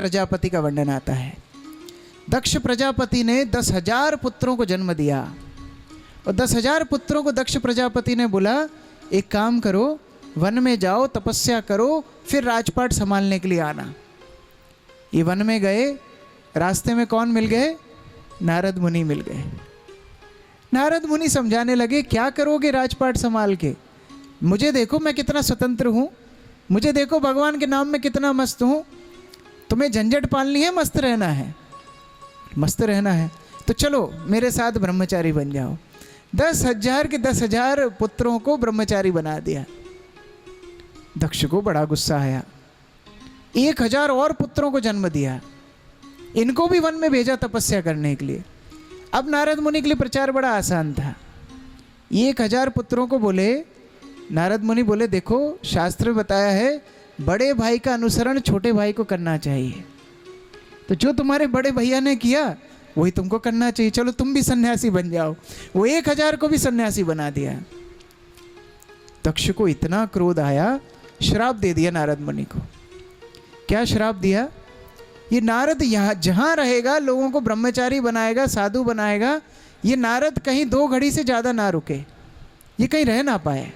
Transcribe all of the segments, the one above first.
प्रजापति का वर्णन आता है। दक्ष प्रजापति ने 10,000 पुत्रों को जन्म दिया और 10,000 पुत्रों को दक्ष प्रजापति ने बोला एक काम करो, वन में जाओ, तपस्या करो, फिर राजपाट संभालने के लिए आना। ये वन में गए, रास्ते में कौन मिल गए? नारद मुनि मिल गए। नारद मुनि समझाने लगे क्या करोगे राजपाट संभाल के, मुझे देखो मैं कितना स्वतंत्र हूँ, मुझे देखो भगवान के नाम में कितना मस्त हूँ, तुम्हें झंझट पालनी है, मस्त रहना है, मस्त रहना है तो चलो मेरे साथ ब्रह्मचारी बन जाओ। 10,000 के 10,000 पुत्रों को ब्रह्मचारी बना दिया। दक्ष को बड़ा गुस्सा आया, 1,000 और पुत्रों को जन्म दिया, इनको भी वन में भेजा तपस्या करने के लिए। अब नारद मुनि के लिए प्रचार बड़ा आसान था। 1,000 पुत्रों को बोले, नारद मुनि बोले देखो शास्त्र में बताया है बड़े भाई का अनुसरण छोटे भाई को करना चाहिए, तो जो तुम्हारे बड़े भैया ने किया वही तुमको करना चाहिए, चलो तुम भी सन्यासी बन जाओ। वो 1,000 को भी सन्यासी बना दिया। दक्ष को इतना क्रोध आया, श्राप दे दिया नारद मुनि को। क्या श्राप दिया? ये नारद यहाँ जहाँ रहेगा लोगों को ब्रह्मचारी बनाएगा, साधु बनाएगा, ये नारद कहीं 2 घड़ी से ज़्यादा ना रुके, ये कहीं रह ना पाए।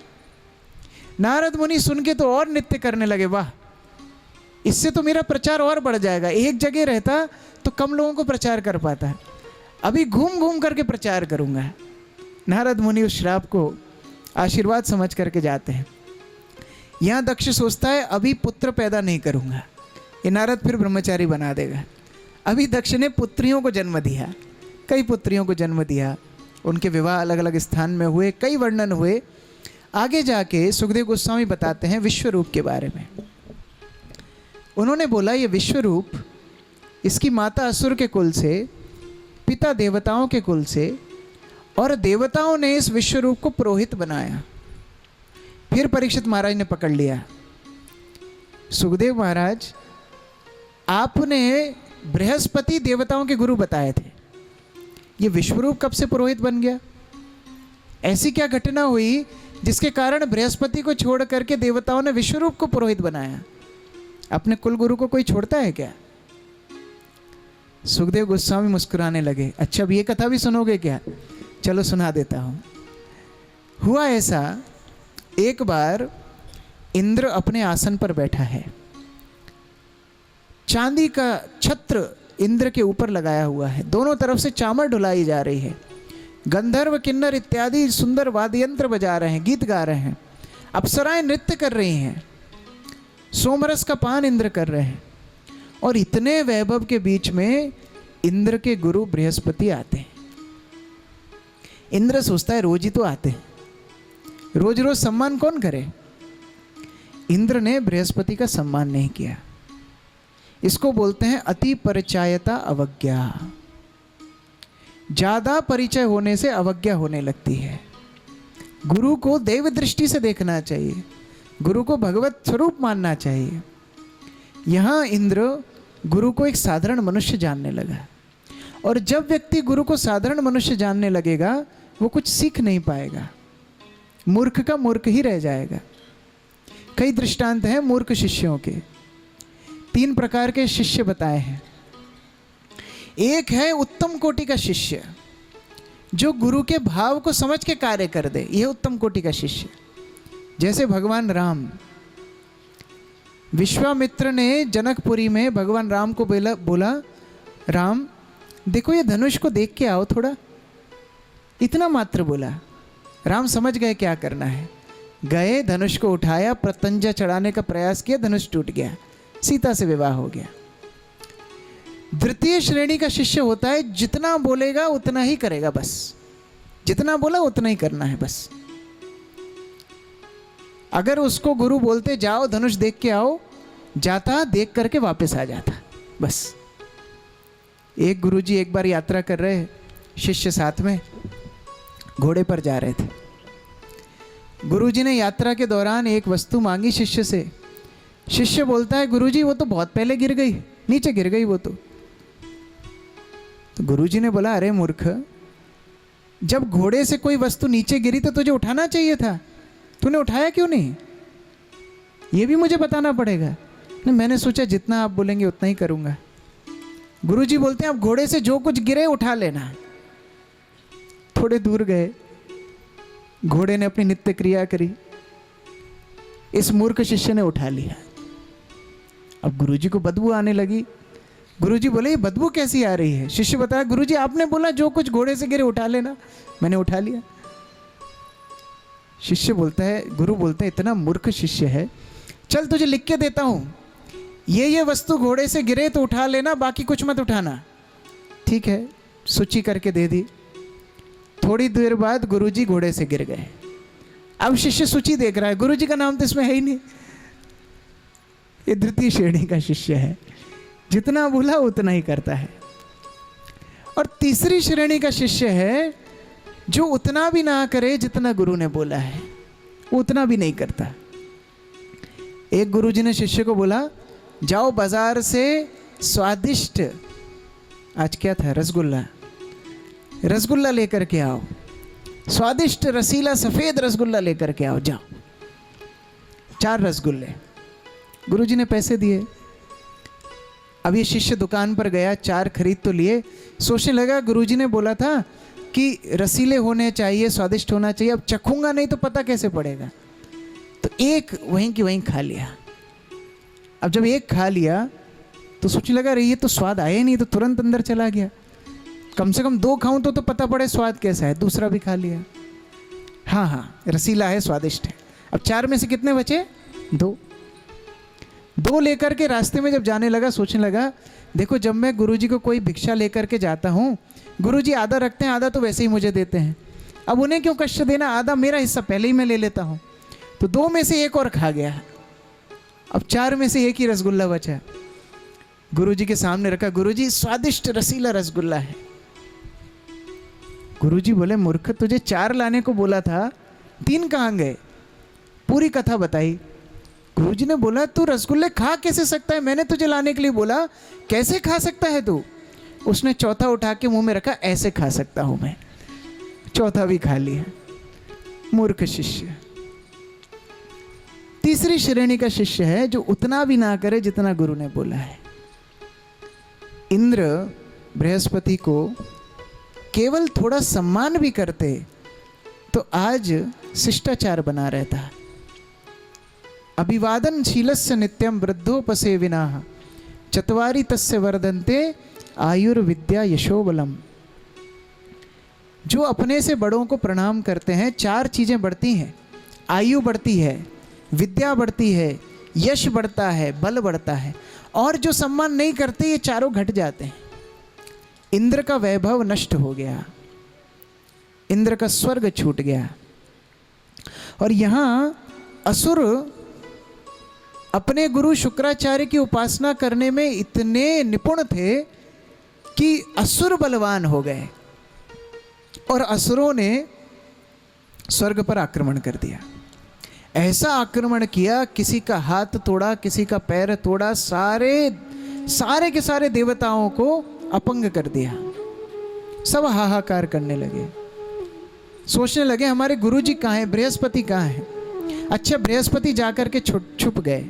नारद मुनि सुन के तो और नृत्य करने लगे, वाह इससे तो मेरा प्रचार और बढ़ जाएगा, एक जगह रहता तो कम लोगों को प्रचार कर पाता है, अभी घूम घूम करके प्रचार करूँगा। नारद मुनि उस श्राप को आशीर्वाद समझ करके जाते हैं। यहाँ दक्ष सोचता है अभी पुत्र पैदा नहीं करूँगा, ये नारद फिर ब्रह्मचारी बना देगा। अभी दक्ष ने पुत्रियों को जन्म दिया, कई पुत्रियों को जन्म दिया, उनके विवाह अलग अलग स्थान में हुए, कई वर्णन हुए। आगे जाके सुखदेव गोस्वामी बताते हैं विश्वरूप के बारे में। उन्होंने बोला ये विश्वरूप, इसकी माता असुर के कुल से, पिता देवताओं के कुल से, और देवताओं ने इस विश्वरूप को पुरोहित बनाया। फिर परीक्षित महाराज ने पकड़ लिया, सुखदेव महाराज आपने बृहस्पति देवताओं के गुरु बताए थे, ये विश्वरूप कब से पुरोहित बन गया? ऐसी क्या घटना हुई जिसके कारण बृहस्पति को छोड़ करके देवताओं ने विश्वरूप को पुरोहित बनाया? अपने कुल गुरु को कोई छोड़ता है क्या? सुखदेव गोस्वामी मुस्कुराने लगे, अच्छा अब ये कथा भी सुनोगे क्या? चलो सुना देता हूँ। हुआ ऐसा, एक बार इंद्र अपने आसन पर बैठा है, चांदी का छत्र इंद्र के ऊपर लगाया हुआ है, दोनों तरफ से चामर ढुलाई जा रही है, गंधर्व किन्नर इत्यादि सुंदर वाद्य यंत्र बजा रहे हैं, गीत गा रहे हैं, अप्सराएं नृत्य कर रही हैं, सोमरस का पान इंद्र कर रहे हैं, और इतने वैभव के बीच में इंद्र के गुरु बृहस्पति आते हैं। इंद्र सोचता है रोज ही तो आते हैं, रोज रोज सम्मान कौन करे? इंद्र ने बृहस्पति का सम्मान नहीं किया। इसको बोलते हैं अति परिचयता अवज्ञा। ज्यादा परिचय होने से अवज्ञा होने लगती है। गुरु को देव दृष्टि से देखना चाहिए, गुरु को भगवत स्वरूप मानना चाहिए। यहाँ इंद्र गुरु को एक साधारण मनुष्य जानने लगा, और जब व्यक्ति गुरु को साधारण मनुष्य जानने लगेगा वो कुछ सीख नहीं पाएगा, मूर्ख का मूर्ख ही रह जाएगा। कई दृष्टांत हैं मूर्ख शिष्यों के। 3 प्रकार के शिष्य बताए हैं। एक है उत्तम कोटि का शिष्य, जो गुरु के भाव को समझ के कार्य कर दे, यह उत्तम कोटि का शिष्य। जैसे भगवान राम, विश्वामित्र ने जनकपुरी में भगवान राम को बोला राम देखो ये धनुष को देख के आओ थोड़ा, इतना मात्र बोला। राम समझ गए क्या करना है, गए धनुष को उठाया, प्रत्यंजा चढ़ाने का प्रयास किया, धनुष टूट गया, सीता से विवाह हो गया। द्वितीय श्रेणी का शिष्य होता है जितना बोलेगा उतना ही करेगा, बस जितना बोला उतना ही करना है बस। अगर उसको गुरु बोलते जाओ धनुष देख के आओ, जाता, देख करके वापस आ जाता बस। एक गुरुजी एक बार यात्रा कर रहे, शिष्य साथ में घोड़े पर जा रहे थे। गुरुजी ने यात्रा के दौरान एक वस्तु मांगी शिष्य से। शिष्य बोलता है गुरुजी वो तो बहुत पहले गिर गई, नीचे गिर गई वो तो गुरुजी ने बोला अरे मूर्ख, जब घोड़े से कोई वस्तु नीचे गिरी तो तुझे उठाना चाहिए था, तूने उठाया क्यों नहीं? ये भी मुझे बताना पड़ेगा। नहीं, मैंने सोचा जितना आप बोलेंगे उतना ही करूँगा। गुरुजी बोलते हैं अब घोड़े से जो कुछ गिरे उठा लेना। थोड़े दूर गए, घोड़े ने अपनी नित्य क्रिया करी, इस मूर्ख शिष्य ने उठा लिया। अब गुरुजी को बदबू आने लगी। गुरुजी बोले ये बदबू कैसी आ रही है? शिष्य बताया गुरुजी आपने बोला जो कुछ घोड़े से गिरे उठा लेना, मैंने उठा लिया। शिष्य बोलता है, गुरु बोलते हैं इतना मूर्ख शिष्य है, चल तुझे लिख के देता हूं, ये वस्तु घोड़े से गिरे तो उठा लेना, बाकी कुछ मत उठाना। ठीक है, सूची करके दे दी। थोड़ी देर बाद गुरुजी घोड़े से गिर गए। अब शिष्य सूची देख रहा है, गुरुजी का नाम तो इसमें है ही नहीं। ये द्वितीय श्रेणी का शिष्य है, जितना बोला उतना ही करता है। और तीसरी श्रेणी का शिष्य है जो उतना भी ना करे जितना गुरु ने बोला है, वो उतना भी नहीं करता। एक गुरुजी ने शिष्य को बोला जाओ बाजार से स्वादिष्ट, आज क्या था, रसगुल्ला लेकर के आओ, स्वादिष्ट रसीला सफेद रसगुल्ला लेकर के आओ, जाओ। 4 रसगुल्ले। गुरुजी ने पैसे दिए। अब ये शिष्य दुकान पर गया, 4 खरीद तो लिए, सोचने लगा गुरुजी ने बोला था कि रसीले होने चाहिए, स्वादिष्ट होना चाहिए, अब चखूंगा नहीं तो पता कैसे पड़ेगा। तो एक वहीं की वहीं खा लिया। अब जब एक खा लिया तो सोचने लगा ये तो स्वाद आया नहीं, तो तुरंत अंदर चला गया, कम से कम 2 खाऊं तो पता पड़े स्वाद कैसा है। दूसरा भी खा लिया, हाँ रसीला है, स्वादिष्ट है। अब 4 में से कितने बचे? 2 लेकर के रास्ते में जब जाने लगा, सोचने लगा देखो जब मैं गुरुजी को कोई भिक्षा लेकर के जाता हूँ, गुरुजी आधा रखते हैं, आधा तो वैसे ही मुझे देते हैं, अब उन्हें क्यों कष्ट देना, आधा मेरा हिस्सा पहले ही मैं ले लेता हूँ। तो 2 में से 1 और खा गया। अब 4 में से 1 ही रसगुल्ला बचा, गुरुजी के सामने रखा। गुरुजी स्वादिष्ट रसीला रसगुल्ला है। गुरुजी बोले मूर्ख, तुझे 4 लाने को बोला था, 3 कहाँ गए? पूरी कथा बताई। गुरुजी ने बोला तू रसगुल्ले खा कैसे सकता है, मैंने तुझे लाने के लिए बोला, कैसे खा सकता है तू? उसने चौथा उठा के मुंह में रखा, ऐसे खा सकता हूं मैं। चौथा भी खा लिया। मूर्ख शिष्य। तीसरी श्रेणी का शिष्य है जो उतना भी ना करे जितना गुरु ने बोला है। इंद्र बृहस्पति को केवल थोड़ा सम्मान भी करते तो आज शिष्टाचार बना रहता। अभिवादनशीलस्य नित्यं वृद्धोपसेविनाः चत्वारि तस्य वर्धन्ते आयुर्विद्या यशोबलम। जो अपने से बड़ों को प्रणाम करते हैं, 4 चीज़ें बढ़ती हैं, आयु बढ़ती है, विद्या बढ़ती है, यश बढ़ता है, बल बढ़ता है। और जो सम्मान नहीं करते ये चारों घट जाते हैं। इंद्र का वैभव नष्ट हो गया, इंद्र का स्वर्ग छूट गया। और यहाँ असुर अपने गुरु शुक्राचार्य की उपासना करने में इतने निपुण थे कि असुर बलवान हो गए और असुरों ने स्वर्ग पर आक्रमण कर दिया। ऐसा आक्रमण किया, किसी का हाथ तोड़ा, किसी का पैर तोड़ा, सारे के सारे देवताओं को अपंग कर दिया। सब हाहाकार करने लगे, सोचने लगे हमारे गुरुजी कहाँ हैं, बृहस्पति कहाँ हैं। अच्छा, बृहस्पति जाकर के छुप गए।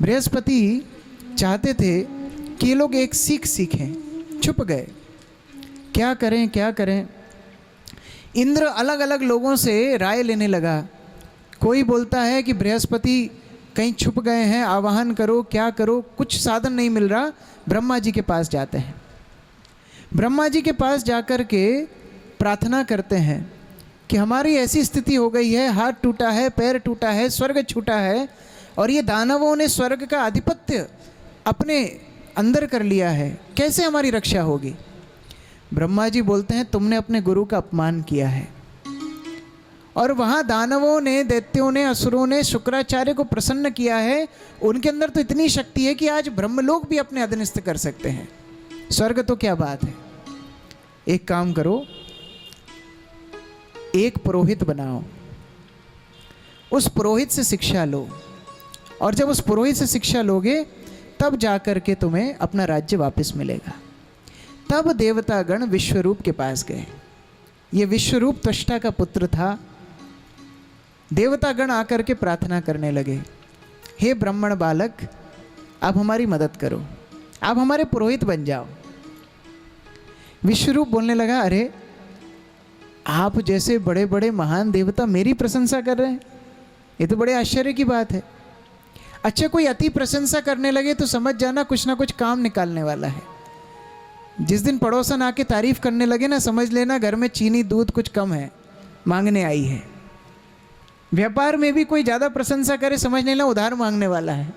बृहस्पति चाहते थे कि ये लोग एक सीख सीखें, छुप गए। क्या करें। इंद्र अलग अलग लोगों से राय लेने लगा। कोई बोलता है कि बृहस्पति कहीं छुप गए हैं, आवाहन करो, क्या करो, कुछ साधन नहीं मिल रहा। ब्रह्मा जी के पास जाते हैं। ब्रह्मा जी के पास जाकर के प्रार्थना करते हैं कि हमारी ऐसी स्थिति हो गई है, हाथ टूटा है, पैर टूटा है, स्वर्ग छूटा है और ये दानवों ने स्वर्ग का आधिपत्य अपने अंदर कर लिया है, कैसे हमारी रक्षा होगी। ब्रह्मा जी बोलते हैं तुमने अपने गुरु का अपमान किया है। और वहाँ दानवों ने, दैत्यों ने, असुरों ने शुक्राचार्य को प्रसन्न किया है। उनके अंदर तो इतनी शक्ति है कि आज ब्रह्मलोक भी अपने अधीनस्थ कर सकते हैं, स्वर्ग तो क्या बात है। एक काम करो, एक पुरोहित बनाओ, उस पुरोहित से शिक्षा लो, और जब उस पुरोहित से शिक्षा लोगे तब जाकर के तुम्हें अपना राज्य वापस मिलेगा। तब देवतागण विश्वरूप के पास गए। ये विश्वरूप त्वष्टा का पुत्र था। देवतागण आकर के प्रार्थना करने लगे, हे ब्राह्मण बालक, आप हमारी मदद करो, आप हमारे पुरोहित बन जाओ। विश्वरूप बोलने लगा, अरे आप जैसे बड़े बड़े महान देवता मेरी प्रशंसा कर रहे हैं, ये तो बड़े आश्चर्य की बात है। अच्छा, कोई अति प्रशंसा करने लगे तो समझ जाना कुछ ना कुछ काम निकालने वाला है। जिस दिन पड़ोसन आके तारीफ करने लगे ना, समझ लेना घर में चीनी दूध कुछ कम है, मांगने आई है। व्यापार में भी कोई ज़्यादा प्रशंसा करे, समझ लेना उधार मांगने वाला है।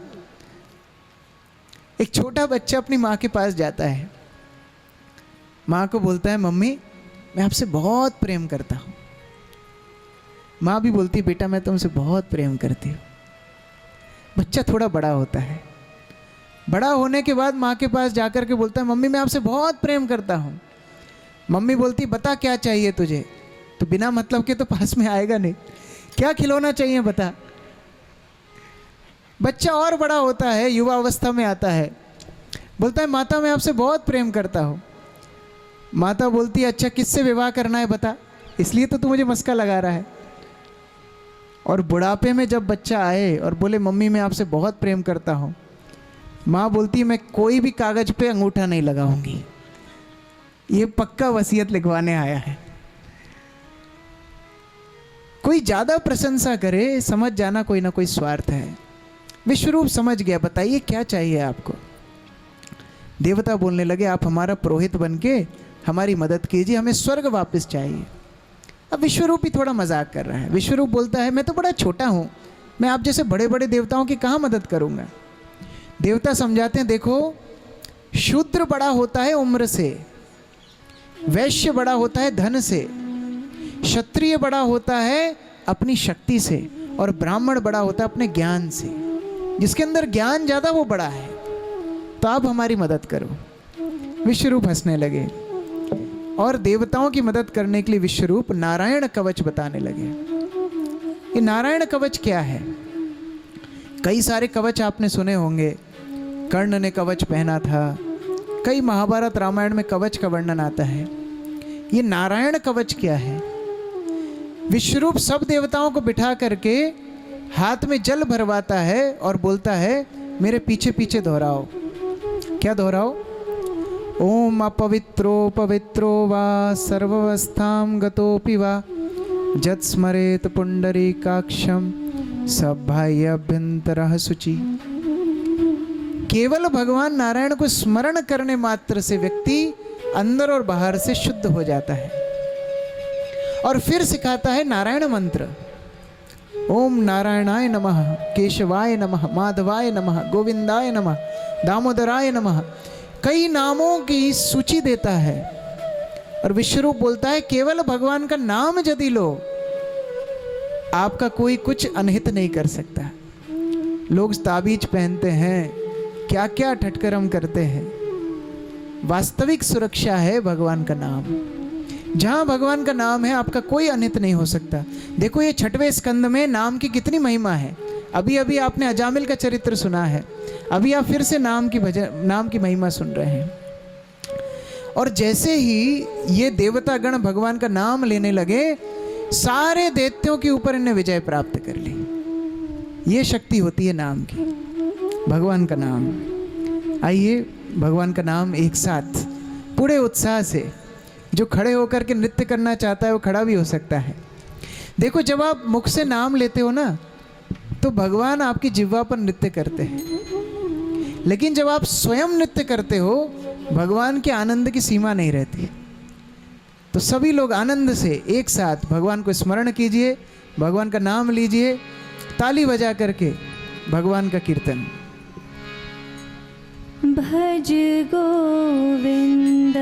एक छोटा बच्चा अपनी माँ के पास जाता है, माँ को बोलता है, मम्मी मैं आपसे बहुत प्रेम करता हूँ। माँ भी बोलती है, बेटा मैं तुमसे बहुत प्रेम करती हूँ। बच्चा थोड़ा बड़ा होता है, बड़ा होने के बाद माँ के पास जाकर के बोलता है, मम्मी मैं आपसे बहुत प्रेम करता हूँ। मम्मी बोलती, बता क्या चाहिए तुझे। तो बिना मतलब के तो पास में आएगा नहीं, क्या खिलौना चाहिए बता। बच्चा और बड़ा होता है, युवा अवस्था में आता है, बोलता है, माता मैं आपसे बहुत प्रेम करता हूँ। माता बोलती है, अच्छा किससे विवाह करना है बता, इसलिए तो तू मुझे मस्का लगा रहा है। और बुढ़ापे में जब बच्चा आए और बोले, मम्मी मैं आपसे बहुत प्रेम करता हूँ, माँ बोलती है, मैं कोई भी कागज पे अंगूठा नहीं लगाऊंगी, ये पक्का वसीयत लिखवाने आया है। कोई ज़्यादा प्रशंसा करे, समझ जाना कोई ना कोई स्वार्थ है। विश्वरूप समझ गया, बताइए क्या चाहिए आपको। देवता बोलने लगे, आप हमारा पुरोहित बन के हमारी मदद कीजिए, हमें स्वर्ग वापस चाहिए। अब विश्वरूप ही थोड़ा मजाक कर रहा है। विश्वरूप बोलता है, मैं तो बड़ा छोटा हूँ, मैं आप जैसे बड़े बड़े देवताओं की कहाँ मदद करूँगा। देवता समझाते हैं, देखो शूद्र बड़ा होता है उम्र से, वैश्य बड़ा होता है धन से, क्षत्रिय बड़ा होता है अपनी शक्ति से, और ब्राह्मण बड़ा होता है अपने ज्ञान से। जिसके अंदर ज्ञान ज़्यादा वो बड़ा है, तो आप हमारी मदद करो। विश्वरूप हंसने लगे और देवताओं की मदद करने के लिए विश्वरूप नारायण कवच बताने लगे। ये नारायण कवच क्या है? कई सारे कवच आपने सुने होंगे, कर्ण ने कवच पहना था, कई महाभारत रामायण में कवच का वर्णन आता है। ये नारायण कवच क्या है? विश्वरूप सब देवताओं को बिठा करके हाथ में जल भरवाता है और बोलता है, मेरे पीछे पीछे दोहराओ। क्या दोहराओ? ओम अपवित्रो पवित्रो वा सर्वावस्थां गतोऽपि वा जत् स्मरेत पुंडरीकाक्षं सभ्याभ्यंतरः शुचि। केवल भगवान नारायण को स्मरण करने मात्र से व्यक्ति अंदर और बाहर से शुद्ध हो जाता है। और फिर सिखाता है नारायण मंत्र। ओम नारायणाय नमः, केशवाय नमः, माधवाय नमः, गोविंदाय नमः, दामोदराय नमः। कई नामों की सूची देता है और विश्वरूप बोलता है, केवल भगवान का नाम यदि लो, आपका कोई कुछ अनहित नहीं कर सकता। लोग ताबीज पहनते हैं, क्या क्या ठटकरम करते हैं। वास्तविक सुरक्षा है भगवान का नाम। जहाँ भगवान का नाम है, आपका कोई अनित नहीं हो सकता। देखो ये 6वें स्कंद में नाम की कितनी महिमा है। अभी अभी आपने अजामिल का चरित्र सुना है, अभी आप फिर से नाम की महिमा सुन रहे हैं। और जैसे ही ये देवता गण भगवान का नाम लेने लगे, सारे दैत्यों के ऊपर इन्हें विजय प्राप्त कर ली। ये शक्ति होती है नाम की, भगवान का नाम। आइए भगवान का नाम एक साथ पूरे उत्साह से, जो खड़े होकर के नृत्य करना चाहता है वो खड़ा भी हो सकता है। देखो जब आप मुख से नाम लेते हो ना, तो भगवान आपकी जिह्वा पर नृत्य करते हैं। लेकिन जब आप स्वयं नृत्य करते हो, भगवान के आनंद की सीमा नहीं रहती। तो सभी लोग आनंद से एक साथ भगवान को स्मरण कीजिए, भगवान का नाम लीजिए, ताली बजा करके भगवान का कीर्तन। भज गोविंद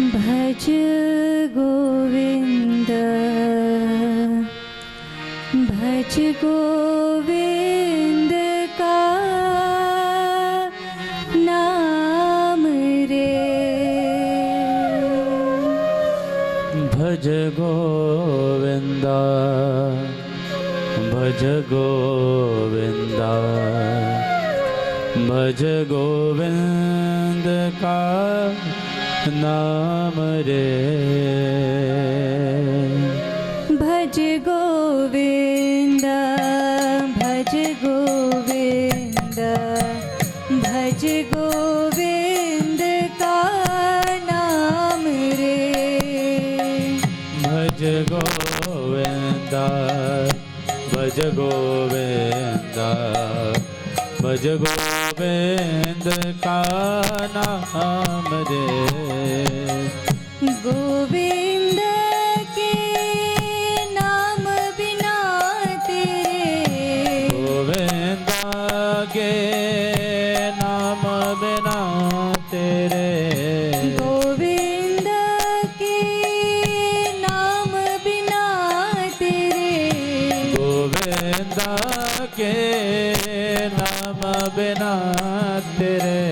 भज गोविंद भज गोविंद का नाम रे। भज गोविंदा भज गोविंदा भज गोविंद का नाम रे। भज गोविंद भज गोविंद गोविंद का नाम रे। भज गोविंदा भज गोविंदा भज गोविंद का नाम रे। गोविंद के नाम बिना तेरे, गोविंदा के नाम बिना तेरे, गोविंद के नाम बिना तेरे, गोविंदा के नाम बिना तेरे,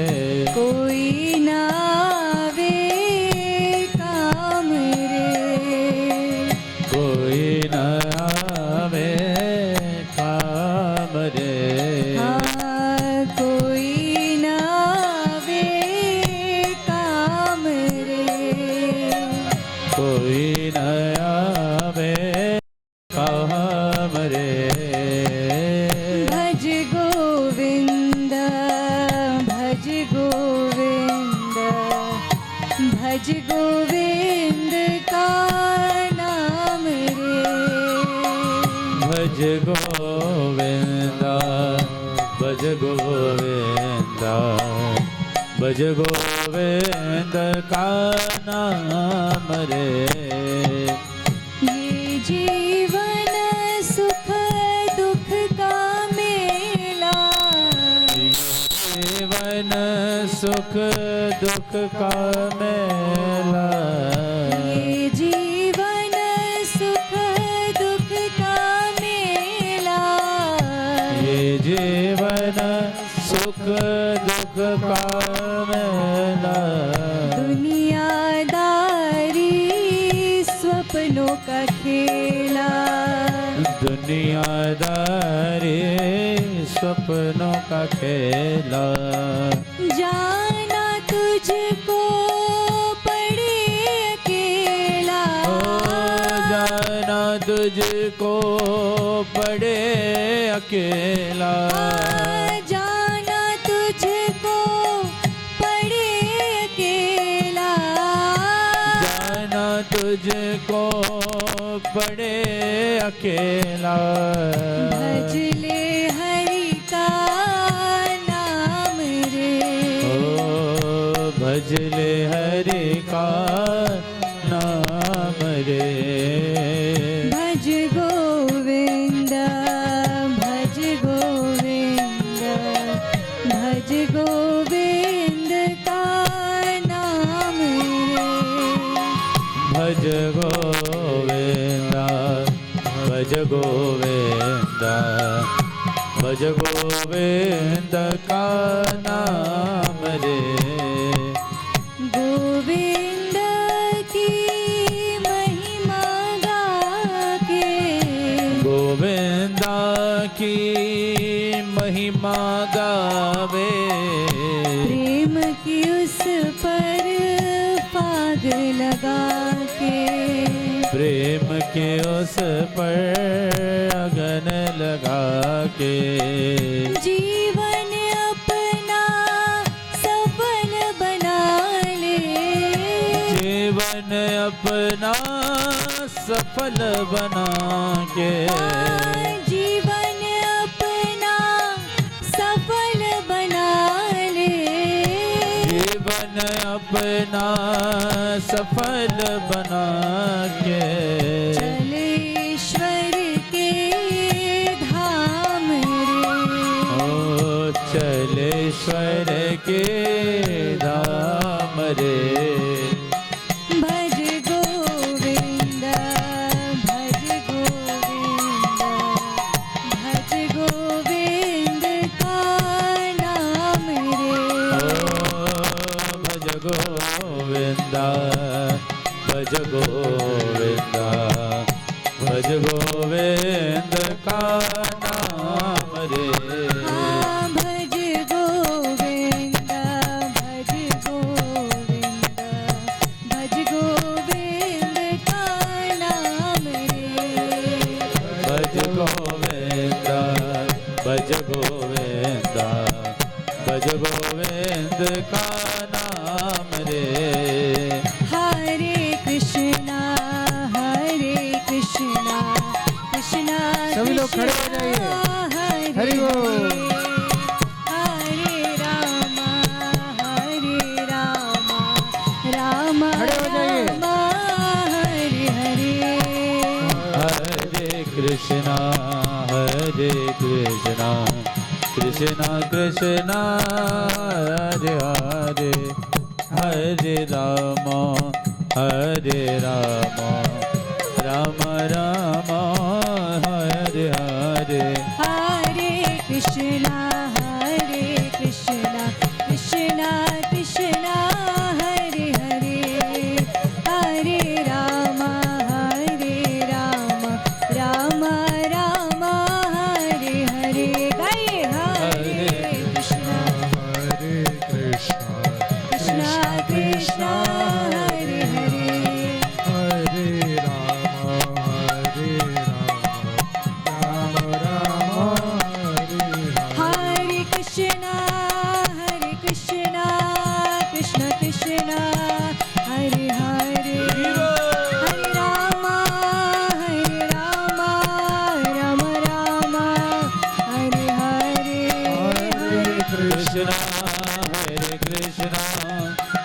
कोई ना आवे काम रे। कोई न आवे काम रे। हाँ, कोई ना आवे काम रे। कोई न आवे काम रे। भज गोविंद भज गोविंद भज गोविंद का नाम रे। भज गोविंदा भज गोविंदा भज गोविंद का नाम रे। ये जीवन सुख दुख का मेला, जीवन सुख दुख का मेला। ये जीवन सुख दुख का मेला, ये जीवन सुख दुख का मेला। दुनियादारी स्वप्नों का खेला, दुनियादारी सपनों का खेला। जाना तुझको पड़े अकेला, ओ जाना तुझको पड़े अकेला। जाना तुझको पड़े अकेला, जाना तुझको पड़े अकेला। भज ले हरि का नाम रे। ओ भज ले हरि का नाम रे। भज गोविंद भज गोविंद भज गोविंद का नाम रे। भज गोविंदा भज गोविंदा भज गोविंद का नाम रे। गोविंद की महिमा गा के, गोविंदा की महिमा गावे। प्रेम की उस पर फाग लगा के, प्रेम के उस पर अगन लगा के। जीवन अपना सफल बना ले, जीवन अपना सफल बना के। जीवन अपना सफल बना ले, जीवन अपना सफल बना के। चले ईश्वर के धाम रे। ओ चलेश्वर के धाम रे। भज गोविंद भज गोविंद भज गोविंद का नाम रे। भज गोविंदा भज गोविंदा भज गोविंद का नाम रे। हाँ, भज गोविंद भज गोविंद भज गोविंद का नाम रे। भज गोविंदा भज गोविंदा भज गोविंद गोविंद का नाम रे। हरे कृष्णा कृष्णा सभी लोग खड़े हो जाइए। हरि बोल। हरे राम राम खड़े हो जाइए। राम हरे हरे। हरे कृष्णा कृष्णा कृष्णा हरे हरे, हरे राम राम राम हरे हरे। हरे कृष्णा कृष्णा कृष्णा हरे हरे। हरे राम राम राम हरे हरे। गाइए हरे कृष्णा कृष्णा कृष्णा हरे हरे। हरे कृष्णा कृष्णा कृष्णा हरे हरे। हरे राम राम राम हरे हरे। कृष्णा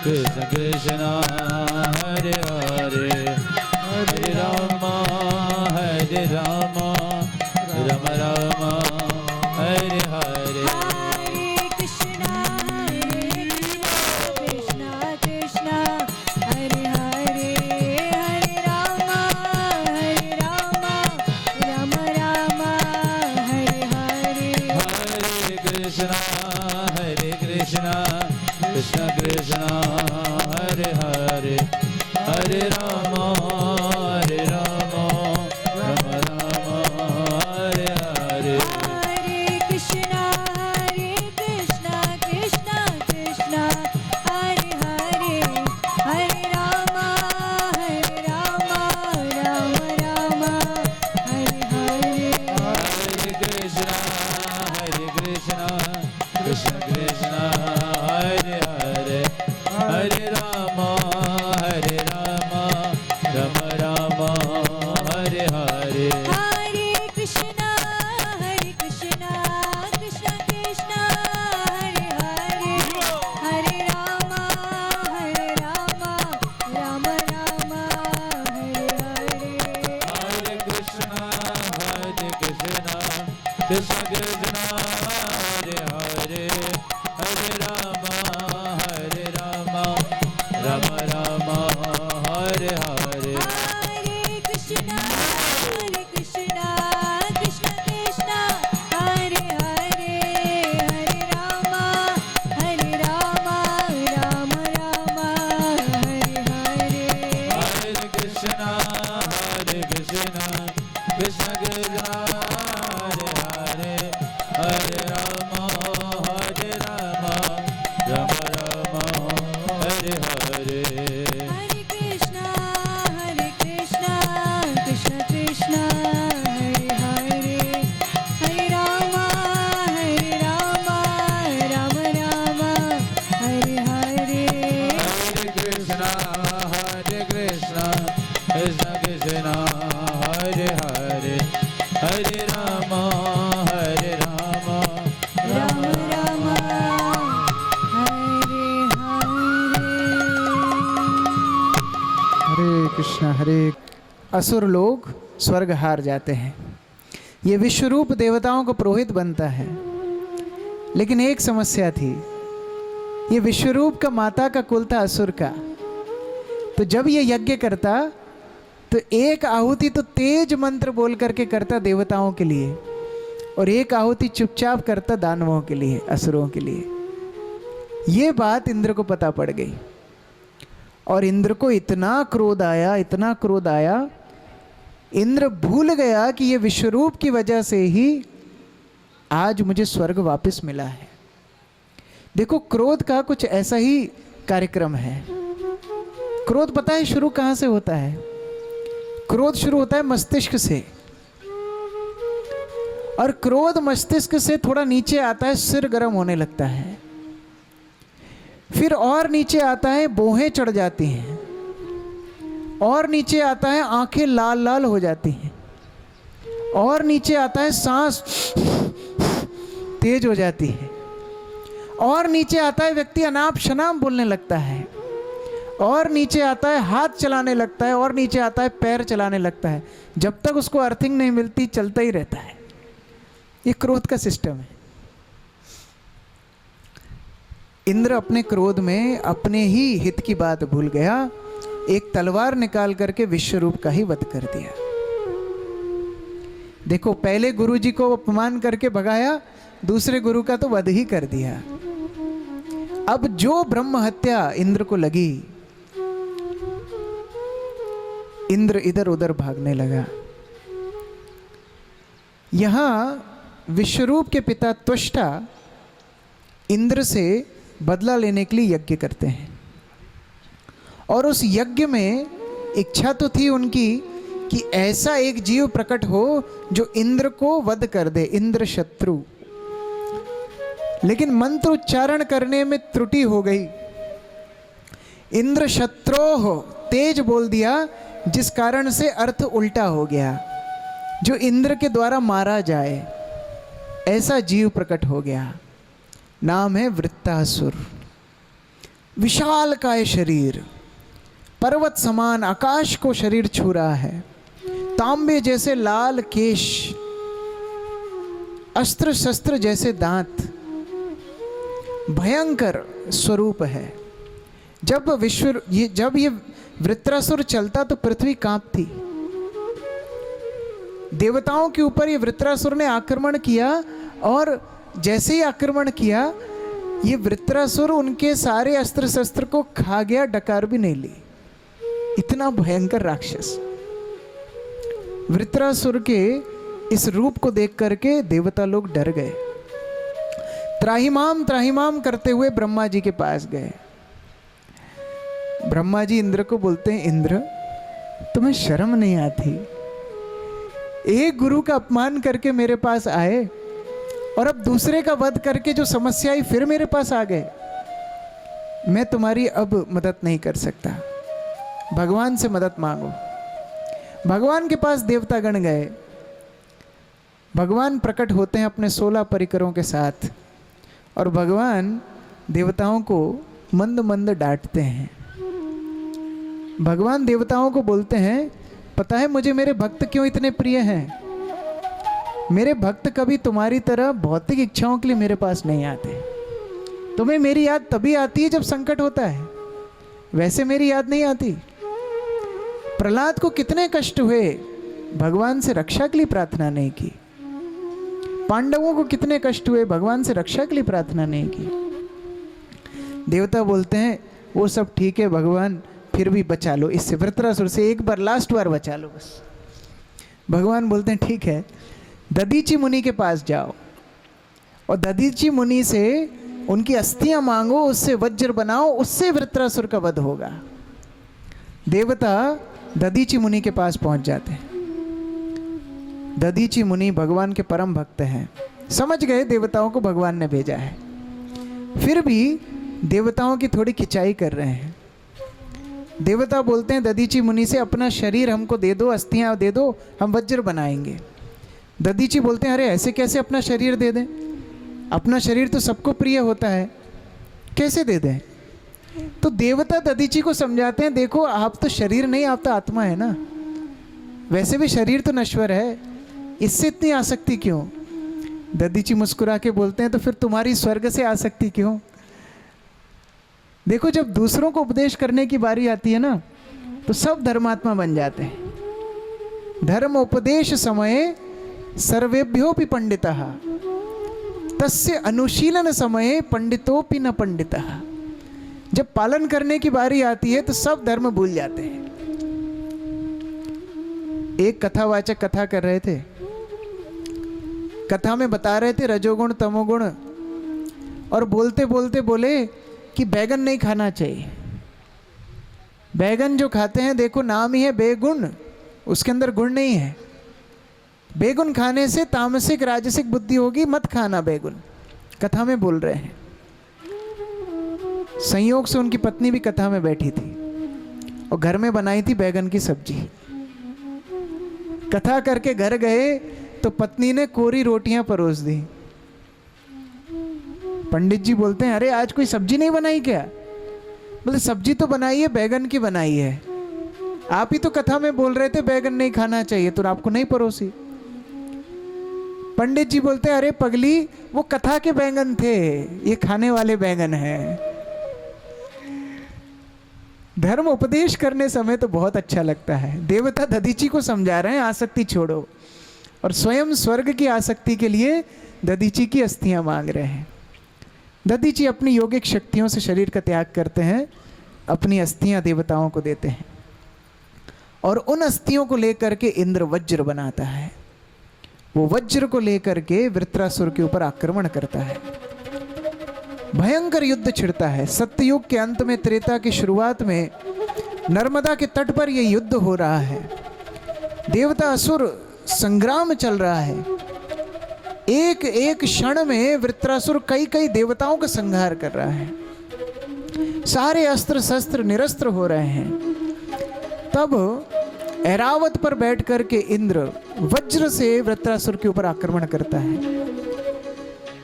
कृष्ण कृष्ण हरे हरे, हरे राम राम राम हरे हरे। हरे कृष्णा कृष्णा कृष्णा हरे हरे। हरे राम राम राम हरे हरे। हरे कृष्ण कृष्ण कृष्ण हरे हरे, हरे राम राम राम हरे हरे। हरे कृष्णा कृष्णा कृष्णा हरे हरे। हरे राम राम राम हरे हरे। हरे कृष्ण कृष्ण कृष्ण हरे हरे, हरे राम राम राम हरे हरे। हरे कृष्णा कृष्णा कृष्णा हरे हरे। हरे राम राम राम हरे हरे। हरे कृष्ण कृष्ण कृष्ण हरे हरे, हरे राम राम राम हरे हरे। हरे कृष्णा कृष्णा कृष्णा हरे हरे। हरे राम राम हरे हरे। हरे कृष्ण कृष्ण कृष्ण हरे हरे, हरे राम राम राम हरे हरे। हरे कृष्णा कृष्णा कृष्णा हरे हरे। हरे राम राम राम हरे हरे। हरे कृष्ण कृष्ण कृष्ण हरे हरे, हरे राम राम राम राम हरे हरे। हरे कृष्ण हरे। असुर लोग स्वर्ग हार जाते हैं। ये विश्वरूप देवताओं का पुरोहित बनता है, लेकिन एक समस्या थी। ये विश्वरूप का माता का कुल था असुर का। तो जब ये यज्ञ करता तो एक आहुति तो तेज मंत्र बोल करके करता देवताओं के लिए, और एक आहुति चुपचाप करता दानवों के लिए, असुरों के लिए। ये बात इंद्र को पता पड़ गई, और इंद्र को इतना क्रोध आया, इंद्र भूल गया कि ये विश्वरूप की वजह से ही आज मुझे स्वर्ग वापस मिला है। देखो, क्रोध का कुछ ऐसा ही कार्यक्रम है। क्रोध पता है शुरू कहाँ से होता है? क्रोध शुरू होता है मस्तिष्क से, और क्रोध मस्तिष्क से थोड़ा नीचे आता है, सिर गर्म होने लगता है। फिर और नीचे आता है बोहें चढ़ जाती हैं, और नीचे आता है आंखें लाल लाल हो जाती हैं, और नीचे आता है सांस तेज हो जाती है, और नीचे आता है व्यक्ति अनाप शनाप बोलने लगता है, और नीचे आता है हाथ चलाने लगता है, और नीचे आता है पैर चलाने लगता है। जब तक उसको अर्थिंग नहीं मिलती चलता ही रहता है। ये क्रोध का सिस्टम है। इंद्र अपने क्रोध में अपने ही हित की बात भूल गया, एक तलवार निकाल करके विश्वरूप का ही वध कर दिया। देखो, पहले गुरु जी को अपमान करके भगाया, दूसरे गुरु का तो वध ही कर दिया। अब जो ब्रह्म हत्या इंद्र को लगी, इंद्र इधर उधर भागने लगा। यहां विश्वरूप के पिता त्वष्टा इंद्र से बदला लेने के लिए यज्ञ करते हैं, और उस यज्ञ में इच्छा तो थी उनकी कि ऐसा एक जीव प्रकट हो जो इंद्र को वध कर दे, इंद्र शत्रु। लेकिन मंत्र उच्चारण करने में त्रुटि हो गई। इंद्र शत्रोह तेज बोल दिया, जिस कारण से अर्थ उल्टा हो गया। जो इंद्र के द्वारा मारा जाए ऐसा जीव प्रकट हो गया। नाम है वृत्तासुर। विशाल काय शरीर, पर्वत समान आकाश को शरीर छू रहा है, तांबे जैसे लाल केश, अस्त्र शस्त्र जैसे दांत, भयंकर स्वरूप है। जब ये वृत्रासुर चलता तो पृथ्वी कांपती। देवताओं के ऊपर ये वृत्रासुर ने आक्रमण किया, और जैसे ही आक्रमण किया ये वृत्रासुर उनके सारे अस्त्र शस्त्र को खा गया, डकार भी नहीं ली। इतना भयंकर राक्षस। वृत्रासुर के इस रूप को देख करके देवता लोग डर गए। त्राहिमाम त्राहिमाम करते हुए ब्रह्मा जी के पास गए। ब्रह्मा जी इंद्र को बोलते हैं, इंद्र तुम्हें शर्म नहीं आती? एक गुरु का अपमान करके मेरे पास आए, और अब दूसरे का वध करके जो समस्या आई फिर मेरे पास आ गए। मैं तुम्हारी अब मदद नहीं कर सकता, भगवान से मदद मांगो। भगवान के पास देवतागण गए। भगवान प्रकट होते हैं अपने 16 परिकरों के साथ, और भगवान देवताओं को मंद मंद डांटते हैं। भगवान देवताओं को बोलते हैं, पता है मुझे मेरे भक्त क्यों इतने प्रिय हैं? मेरे भक्त कभी तुम्हारी तरह भौतिक इच्छाओं के लिए मेरे पास नहीं आते। तुम्हें मेरी याद तभी आती है जब संकट होता है, वैसे मेरी याद नहीं आती। प्रहलाद को कितने कष्ट हुए, भगवान से रक्षा के लिए प्रार्थना नहीं की। पांडवों को कितने कष्ट हुए, भगवान से रक्षा के लिए प्रार्थना नहीं की। देवता बोलते हैं वो सब ठीक है भगवान, फिर भी बचा लो इससे, वृत्रासुर से एक बार, लास्ट बार बचा लो बस। भगवान बोलते हैं ठीक है, दधीची मुनि के पास जाओ, और दधीची मुनि से उनकी अस्थियां मांगो, उससे वज्र बनाओ, उससे वृत्रासुर का वध होगा। देवता दधीची मुनि के पास पहुंच जाते हैं। दधीची मुनि भगवान के परम भक्त हैं, समझ गए देवताओं को भगवान ने भेजा है, फिर भी देवताओं की थोड़ी खिंचाई कर रहे हैं। देवता बोलते हैं दधीची मुनि से, अपना शरीर हमको दे दो, अस्थियां दे दो, हम वज्र बनाएंगे। दधीची बोलते हैं, अरे ऐसे कैसे अपना शरीर दे दें? अपना शरीर तो सबको प्रिय होता है, कैसे दे दें? तो देवता दधीची को समझाते हैं, देखो आप तो शरीर नहीं, आप तो आत्मा है ना, वैसे भी शरीर तो नश्वर है, इससे इतनी आसक्ति क्यों? दधीची मुस्कुरा के बोलते हैं, तो फिर तुम्हारी स्वर्ग से आसक्ति क्यों? देखो जब दूसरों को उपदेश करने की बारी आती है ना, तो सब धर्मात्मा बन जाते हैं। धर्म उपदेश समये सर्वेभ्योपि पंडितः, तस्य अनुशीलन समये पंडितोपि न पंडितः। जब पालन करने की बारी आती है तो सब धर्म भूल जाते हैं। एक कथावाचक कथा कर रहे थे, कथा में बता रहे थे रजोगुण तमोगुण, और बोलते बोलते बोले कि बैगन नहीं खाना चाहिए। बैगन जो खाते हैं, देखो नाम ही है बेगुण, उसके अंदर गुण नहीं है। बेगुन खाने से तामसिक राजसिक बुद्धि होगी, मत खाना बैगुन, कथा में बोल रहे हैं। संयोग से उनकी पत्नी भी कथा में बैठी थी और घर में बनाई थी बैगन की सब्जी। कथा करके घर गए तो पत्नी ने कोरी रोटियां परोस दी। पंडित जी बोलते हैं, अरे आज कोई सब्जी नहीं बनाई क्या? बोले सब्जी तो बनाई है, बैगन की बनाई है। आप ही तो कथा में बोल रहे थे बैगन नहीं खाना चाहिए, तो आपको नहीं परोसी। पंडित जी बोलते हैं, अरे पगली, वो कथा के बैंगन थे, ये खाने वाले बैंगन हैं। धर्म उपदेश करने समय तो बहुत अच्छा लगता है। देवता दधीची को समझा रहे हैं आसक्ति छोड़ो, और स्वयं स्वर्ग की आसक्ति के लिए दधीची की अस्थियां मांग रहे हैं। दधीची अपनी योगिक शक्तियों से शरीर का त्याग करते हैं, अपनी अस्थियां देवताओं को देते हैं, और उन अस्थियों को लेकर के इंद्र वज्र बनाता है। वो वज्र को लेकर के वृत्रासुर के ऊपर आक्रमण करता है। भयंकर युद्ध छिड़ता है। सत्ययुग के अंत में, त्रेता की शुरुआत में नर्मदा के तट पर यह युद्ध हो रहा है। देवता असुर संग्राम चल रहा है। एक एक क्षण में वृत्रासुर कई कई देवताओं का संहार कर रहा है। सारे अस्त्र शस्त्र निरस्त्र हो रहे हैं। तब ऐरावत पर बैठ करके इंद्र वज्र से वृत्रासुर के ऊपर आक्रमण करता है।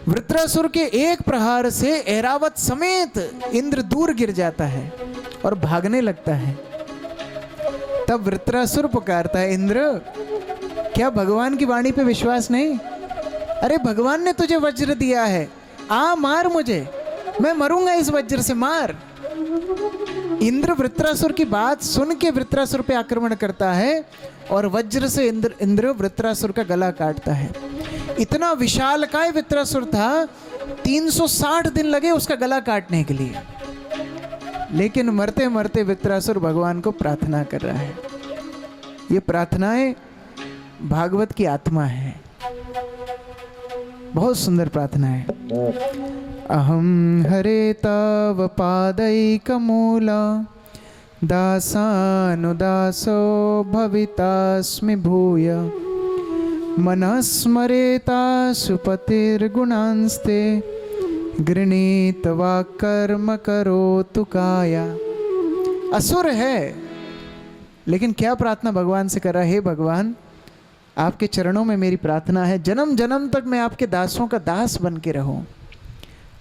वृत्रासुर के एक प्रहार से ऐरावत समेत इंद्र दूर गिर जाता है और भागने लगता है। तब वृत्रासुर पुकारता है, इंद्र क्या भगवान की वाणी पे विश्वास नहीं? अरे भगवान ने तुझे वज्र दिया है, आ मार मुझे, मैं मरूंगा इस वज्र से, मार। इंद्र वृत्रासुर की बात सुन के वृत्रासुर पे आक्रमण करता है और वज्र से इंद्र वृत्रासुर का गला काटता है। इतना विशालकाय वृत्रासुर था, 360 दिन लगे उसका गला काटने के लिए। लेकिन मरते मरते वृत्रासुर भगवान को प्रार्थना कर रहा है। ये प्रार्थनाएं भागवत की आत्मा है। बहुत सुंदर प्रार्थना है। अहम हरे तव पादैकमूला दासानुदासो भवितास्मि भूय मनस्मरेता सुपतिर्गुणांस्ते गृणीत्वा कर्म करोतु काया। असुर है, लेकिन क्या प्रार्थना भगवान से कर रहा है? हे भगवान, आपके चरणों में मेरी प्रार्थना है, जन्म जन्म तक मैं आपके दासों का दास बन के रहूं,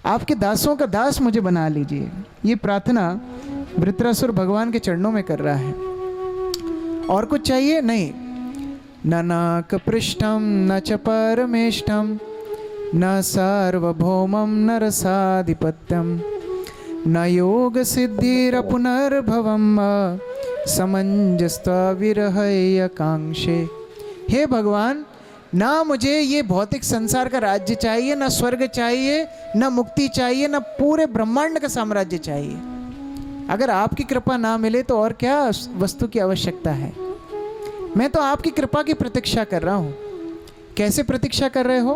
आपके दासों का दास मुझे बना लीजिए। ये प्रार्थना वृत्रासुर भगवान के चरणों में कर रहा है। और कुछ चाहिए नहीं। न नाक पृष्ठम न च परमेष्ठम न सार्वभौमम न रसाधिपत्यम न योग सिद्धिरपुनर्भवम समंजस्त्वा विरहय कांक्षे। हे भगवान, ना मुझे ये भौतिक संसार का राज्य चाहिए, ना स्वर्ग चाहिए, ना मुक्ति चाहिए, ना पूरे ब्रह्मांड का साम्राज्य चाहिए। अगर आपकी कृपा ना मिले तो और क्या वस्तु की आवश्यकता है? मैं तो आपकी कृपा की प्रतीक्षा कर रहा हूँ। कैसे प्रतीक्षा कर रहे हो?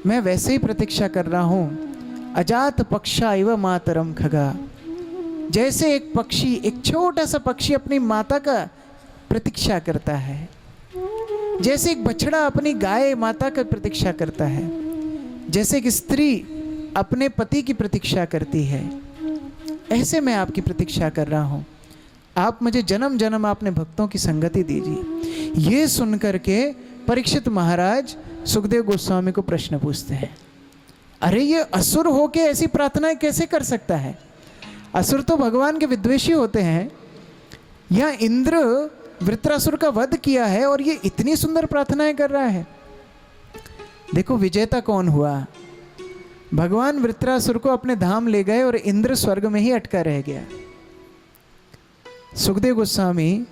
मैं वैसे ही प्रतीक्षा कर रहा हूँ। अजात पक्षा इव मातरम खगा। जैसे एक पक्षी, एक छोटा सा पक्षी अपनी माता का प्रतीक्षा करता है, जैसे एक बछड़ा अपनी गाय माता का प्रतीक्षा करता है, जैसे एक स्त्री अपने पति की प्रतीक्षा करती है, ऐसे मैं आपकी प्रतीक्षा कर रहा हूँ। आप मुझे जन्म जन्म आपने भक्तों की संगति दीजिए। ये सुनकर के परीक्षित महाराज सुखदेव गोस्वामी को प्रश्न पूछते हैं, अरे ये असुर होके ऐसी प्रार्थनाएं कैसे कर सकता है? असुर तो भगवान के विद्वेषी होते हैं। यहाँ इंद्र वृत्रासुर का वध किया है और ये इतनी सुंदर प्रार्थनाएं कर रहा है। देखो विजेता कौन हुआ? भगवान वृत्रासुर को अपने धाम ले गए और इंद्र स्वर्ग में ही अटका रह गया। सुखदेव गोस्वामी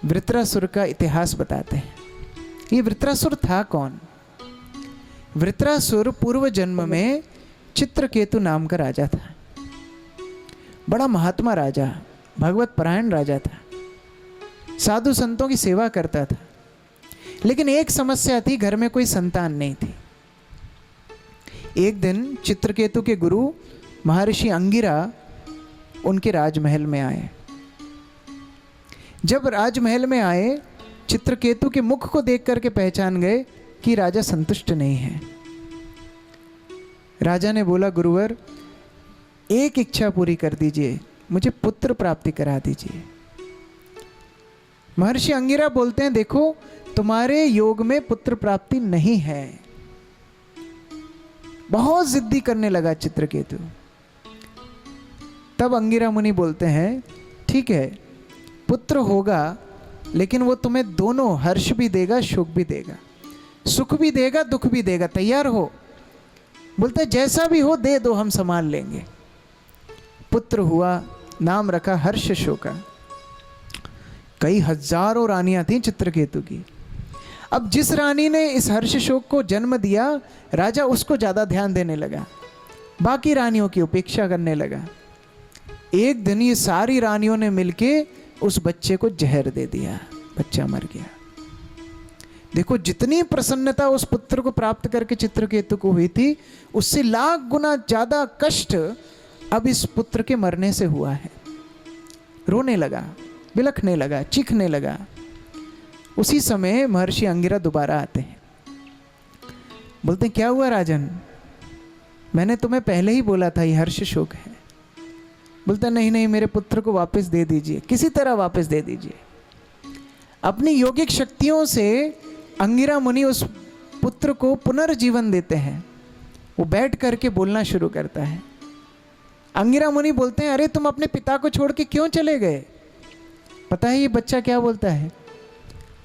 वृत्रासुर का इतिहास बताते हैं। ये वृत्रासुर था कौन? वृत्रासुर पूर्व जन्म में चित्रकेतु नाम का राजा था। बड़ा महात्मा राजा, भगवत परायण राजा था, साधु संतों की सेवा करता था। लेकिन एक समस्या थी, घर में कोई संतान नहीं थी। एक दिन चित्रकेतु के गुरु महर्षि अंगिरा उनके राजमहल में आए। जब राजमहल में आए, चित्रकेतु के मुख को देख करके पहचान गए कि राजा संतुष्ट नहीं है। राजा ने बोला, गुरुवर, एक इच्छा पूरी कर दीजिए, मुझे पुत्र प्राप्ति करा दीजिए। महर्षि अंगिरा बोलते हैं, देखो तुम्हारे योग में पुत्र प्राप्ति नहीं है। बहुत जिद्दी करने लगा चित्रकेतु। तब अंगिरा मुनि बोलते हैं, ठीक है पुत्र होगा, लेकिन वो तुम्हें दोनों हर्ष भी देगा, सुख भी देगा, सुख भी देगा, दुख भी देगा, तैयार हो? बोलते हैं जैसा भी हो दे दो, हम संभाल लेंगे। पुत्र हुआ, नाम रखा हर्ष शोका। कई हजारों रानियां थीं चित्रकेतु की। अब जिस रानी ने इस हर्ष शोक को जन्म दिया, राजा उसको ज़्यादा ध्यान देने लगा, बाकी रानियों की उपेक्षा करने लगा। एक दिन ये सारी रानियों ने मिलके उस बच्चे को जहर दे दिया, बच्चा मर गया। देखो जितनी प्रसन्नता उस पुत्र को प्राप्त करके चित्रकेतु को हुई थी, उससे लाख गुना ज़्यादा कष्ट अब इस पुत्र के मरने से हुआ है। रोने लगा, बिलखने लगा, चीखने लगा। उसी समय महर्षि अंगिरा दोबारा आते हैं, बोलते हैं क्या हुआ राजन, मैंने तुम्हें पहले ही बोला था ये हर्ष शोक है। बोलता नहीं नहीं, मेरे पुत्र को वापस दे दीजिए, किसी तरह वापस दे दीजिए। अपनी योगिक शक्तियों से अंगिरा मुनि उस पुत्र को पुनर्जीवन देते हैं। वो बैठ करके बोलना शुरू करता है। अंगिरा मुनि बोलते हैं, अरे तुम अपने पिता को छोड़ के क्यों चले गए? पता है ये बच्चा क्या बोलता है?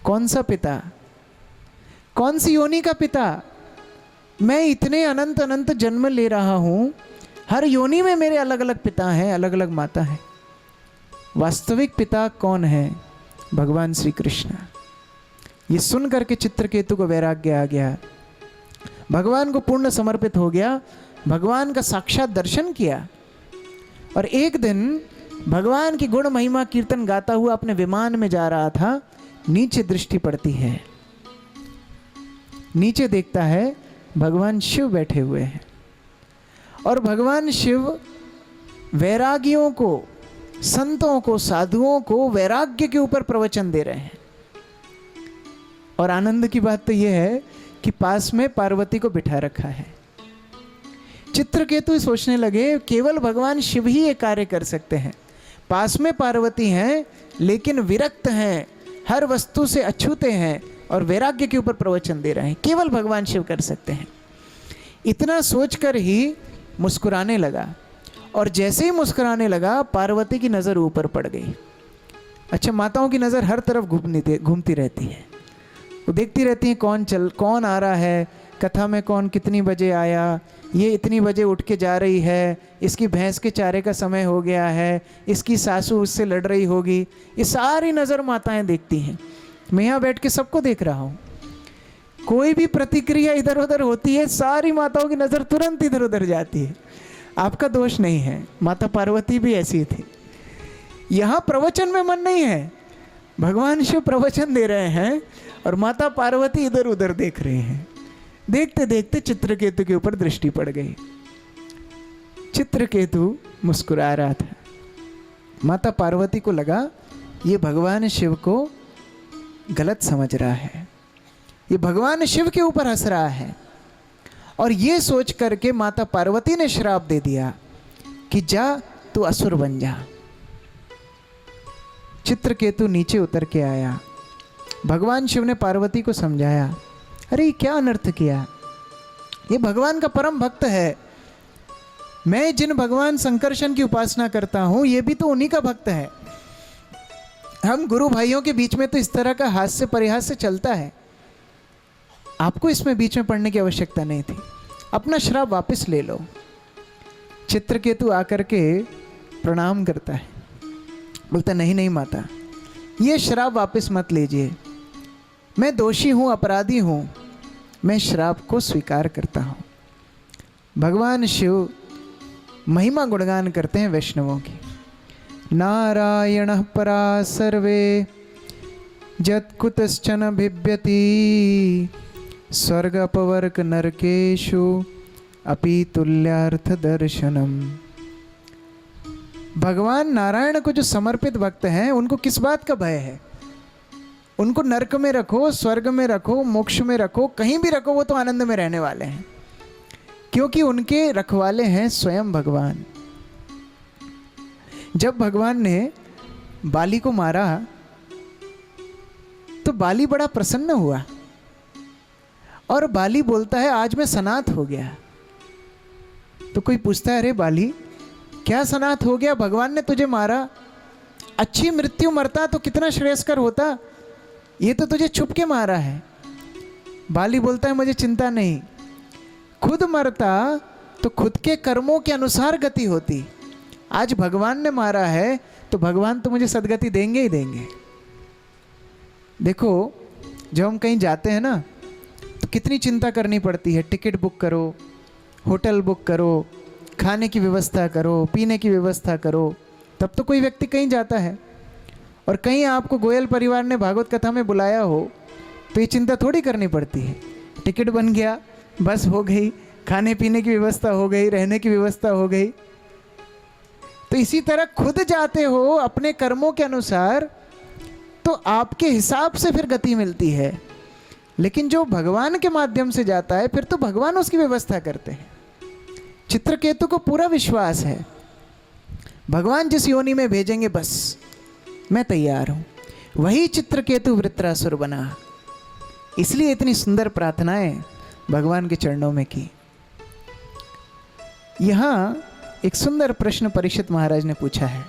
कौन सा पिता? कौन सी योनि का पिता? मैं इतने अनंत अनंत जन्म ले रहा हूँ, हर योनि में मेरे अलग अलग पिता हैं, अलग अलग माता हैं। वास्तविक पिता कौन है? भगवान श्री कृष्ण। ये सुन करके चित्रकेतु को वैराग्य आ गया, भगवान को पूर्ण समर्पित हो गया, भगवान का साक्षात दर्शन किया। और एक दिन भगवान की गुण महिमा कीर्तन गाता हुआ अपने विमान में जा रहा था। नीचे दृष्टि पड़ती है, नीचे देखता है भगवान शिव बैठे हुए हैं। और भगवान शिव वैरागियों को, संतों को, साधुओं को वैराग्य के ऊपर प्रवचन दे रहे हैं। और आनंद की बात तो यह है कि पास में पार्वती को बिठा रखा है। चित्रकेतु सोचने लगे केवल भगवान शिव ही ये कार्य कर सकते हैं। पास में पार्वती हैं, लेकिन विरक्त हैं, हर वस्तु से अछूते हैं और वैराग्य के ऊपर प्रवचन दे रहे हैं, केवल भगवान शिव कर सकते हैं। इतना सोचकर ही मुस्कुराने लगा। और जैसे ही मुस्कुराने लगा, पार्वती की नज़र ऊपर पड़ गई। अच्छा, माताओं की नज़र हर तरफ घूमती रहती है, वो देखती रहती हैं कौन आ रहा है, कथा में कौन कितनी बजे आया, ये इतनी बजे उठ के जा रही है, इसकी भैंस के चारे का समय हो गया है, इसकी सासू उससे लड़ रही होगी। ये सारी नज़र माताएं देखती हैं। मैं यहाँ बैठ के सबको देख रहा हूँ, कोई भी प्रतिक्रिया इधर उधर होती है, सारी माताओं की नज़र तुरंत इधर उधर जाती है। आपका दोष नहीं है, माता पार्वती भी ऐसी थी। यहाँ प्रवचन में मन नहीं है, भगवान शिव प्रवचन दे रहे हैं और माता पार्वती इधर उधर देख रहे हैं। देखते देखते चित्रकेतु के ऊपर दृष्टि पड़ गई। चित्रकेतु मुस्कुरा रहा था। माता पार्वती को लगा ये भगवान शिव को गलत समझ रहा है, ये भगवान शिव के ऊपर हंस रहा है। और ये सोच करके माता पार्वती ने श्राप दे दिया कि जा तू असुर बन जा। चित्रकेतु नीचे उतर के आया। भगवान शिव ने पार्वती को समझाया, अरे ये क्या अनर्थ किया, ये भगवान का परम भक्त है। मैं जिन भगवान संकर्षण की उपासना करता हूँ, ये भी तो उन्हीं का भक्त है। हम गुरु भाइयों के बीच में तो इस तरह का हास्य परिहास्य चलता है, आपको इसमें बीच में पड़ने की आवश्यकता नहीं थी, अपना श्राप वापस ले लो। चित्रकेतु आकर के प्रणाम करता है, बोलता नहीं नहीं माता, ये श्राप वापस मत लीजिए, मैं दोषी हूँ, अपराधी हूँ, मैं श्राप को स्वीकार करता हूँ। भगवान शिव महिमा गुणगान करते हैं वैष्णवों की। नारायण परा सर्वे जत्कुतश्चन बिभ्यति स्वर्ग अपवर्ग नरकेषु अपि तुल्यार्थ दर्शनम। भगवान नारायण को जो समर्पित भक्त हैं, उनको किस बात का भय है? उनको नरक में रखो, स्वर्ग में रखो, मोक्ष में रखो, कहीं भी रखो, वो तो आनंद में रहने वाले हैं, क्योंकि उनके रखवाले हैं स्वयं भगवान। जब भगवान ने बाली को मारा तो बाली बड़ा प्रसन्न हुआ और बाली बोलता है आज मैं सनाथ हो गया। तो कोई पूछता है अरे बाली क्या सनाथ हो गया, भगवान ने तुझे मारा, अच्छी मृत्यु मरता तो कितना श्रेयस्कर होता, ये तो तुझे छुप के मारा है। बाली बोलता है मुझे चिंता नहीं, खुद मरता तो खुद के कर्मों के अनुसार गति होती, आज भगवान ने मारा है तो भगवान तो मुझे सदगति देंगे ही देंगे। देखो जब हम कहीं जाते हैं ना तो कितनी चिंता करनी पड़ती है, टिकट बुक करो, होटल बुक करो, खाने की व्यवस्था करो, पीने की व्यवस्था करो, तब तो कोई व्यक्ति कहीं जाता है। और कहीं आपको गोयल परिवार ने भागवत कथा में बुलाया हो तो ये चिंता थोड़ी करनी पड़ती है, टिकट बन गया, बस हो गई, खाने पीने की व्यवस्था हो गई, रहने की व्यवस्था हो गई। तो इसी तरह खुद जाते हो अपने कर्मों के अनुसार तो आपके हिसाब से फिर गति मिलती है, लेकिन जो भगवान के माध्यम से जाता है फिर तो भगवान उसकी व्यवस्था करते हैं। चित्रकेतु को पूरा विश्वास है भगवान जिस योनि में भेजेंगे बस मैं तैयार हूं। वही चित्रकेतु वृत्रासुर बना, इसलिए इतनी सुंदर प्रार्थनाएं भगवान के चरणों में की। यहां एक सुंदर प्रश्न परीक्षित महाराज ने पूछा है,